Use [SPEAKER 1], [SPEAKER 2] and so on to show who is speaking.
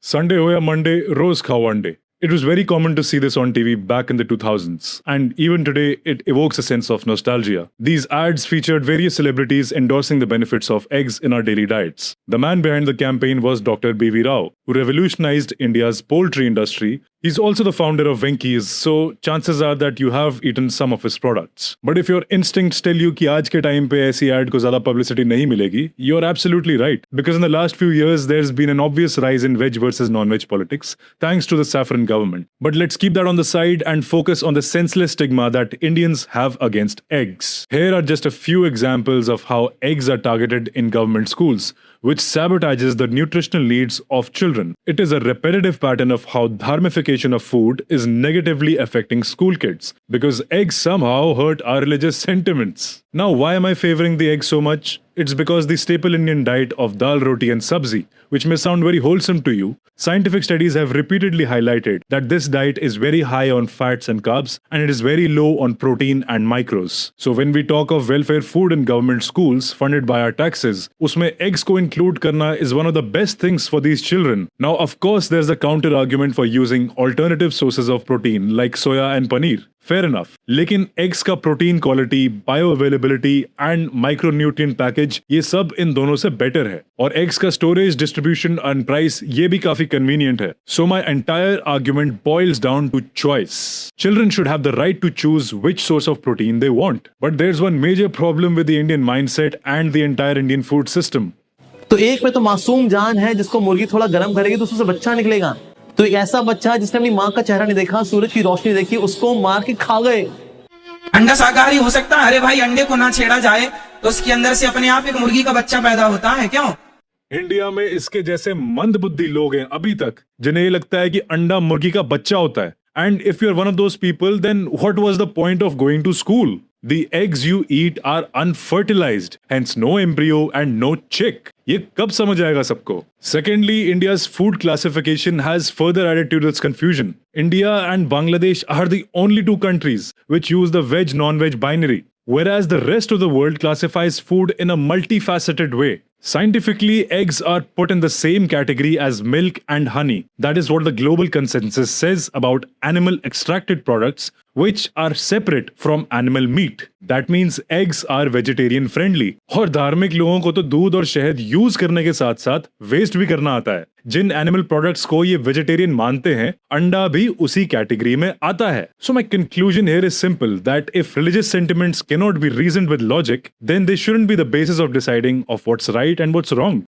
[SPEAKER 1] Sunday ho ya Monday, rose khao one day. It was very common to see this on TV back in the 2000s, and even today it evokes a sense of nostalgia. These ads featured various celebrities endorsing the benefits of eggs in our daily diets. The man behind the campaign was Dr. B.V. Rao, who revolutionized India's poultry industry. He's also the founder of Venky's, so chances are that you have eaten some of his products. But if your instincts tell you कि आज के time पे ऐसी ad को ज़्यादा publicity नहीं मिलेगी, you're absolutely right. Because in the last few years, there's been an obvious rise in veg versus non-veg politics, thanks to the saffron government. But let's keep that on the side and focus on the senseless stigma that Indians have against eggs. Here are just a few examples of how eggs are targeted in government schools, which sabotages the nutritional needs of children. It is a repetitive pattern of how dharmification of food is negatively affecting school kids, because eggs somehow hurt our religious sentiments. Now, why am I favoring the egg so much? It's because the staple Indian diet of dal, roti and sabzi, which may sound very wholesome to you, scientific studies have repeatedly highlighted that this diet is very high on fats and carbs, and it is very low on protein and micros. So when we talk of welfare food in government schools funded by our taxes, usme eggs ko include karna is one of the best things for these children. Now, of course, there's the counter argument for using alternative sources of protein like soya and paneer. Fair enough. लेकिन eggs का protein quality, bioavailability and micronutrient package ये सब इन दोनों से better है. और eggs का storage, distribution and price ये भी काफी convenient है. So my entire argument boils down to choice. Children should have the right to choose which source of protein they want. But there's one major problem with the Indian mindset and the entire Indian food system.
[SPEAKER 2] तो एक में तो मासूम जान है जिसको मुर्गी थोड़ा गर्म करेगी तो उससे बच्चा निकलेगा। तो एक ऐसा बच्चा जिसने अपनी माँ का चेहरा नहीं देखा, सूरज की रोशनी देखी, उसको मार के खा गए।
[SPEAKER 3] अंडा शाकाहारी हो सकता है? अरे भाई, अंडे को ना छेड़ा जाए तो उसके अंदर से अपने आप एक मुर्गी का बच्चा पैदा होता है, क्यों?
[SPEAKER 1] इंडिया में इसके जैसे मंदबुद्धि लोग हैं अभी तक, जिन्हें ये लगता है कि अंडा मुर्गी का बच्चा होता है। And if you're one of those people, then what was the point of going to school? The eggs you eat are unfertilized, hence no embryo and no chick. ये कब समझ आएगा सबको? Secondly, India's food classification has further added to this confusion. India and Bangladesh are the only two countries which use the veg-non-veg binary, whereas the rest of the world classifies food in a multifaceted way. Scientifically, eggs are put in the same category as milk and honey. That is what the global consensus says about animal extracted products, which are separate from animal meat. That means eggs are vegetarian friendly. और धार्मिक लोगों को तो दूध और शहद use करने के साथ साथ वेस्ट भी करना आता है। जिन एनिमल प्रोडक्ट्स को ये वेजिटेरियन मानते हैं, अंडा भी उसी कैटेगरी में आता है। So my conclusion here is simple, that if religious sentiments cannot be reasoned with logic, then they shouldn't be the basis of deciding of what's right and what's wrong.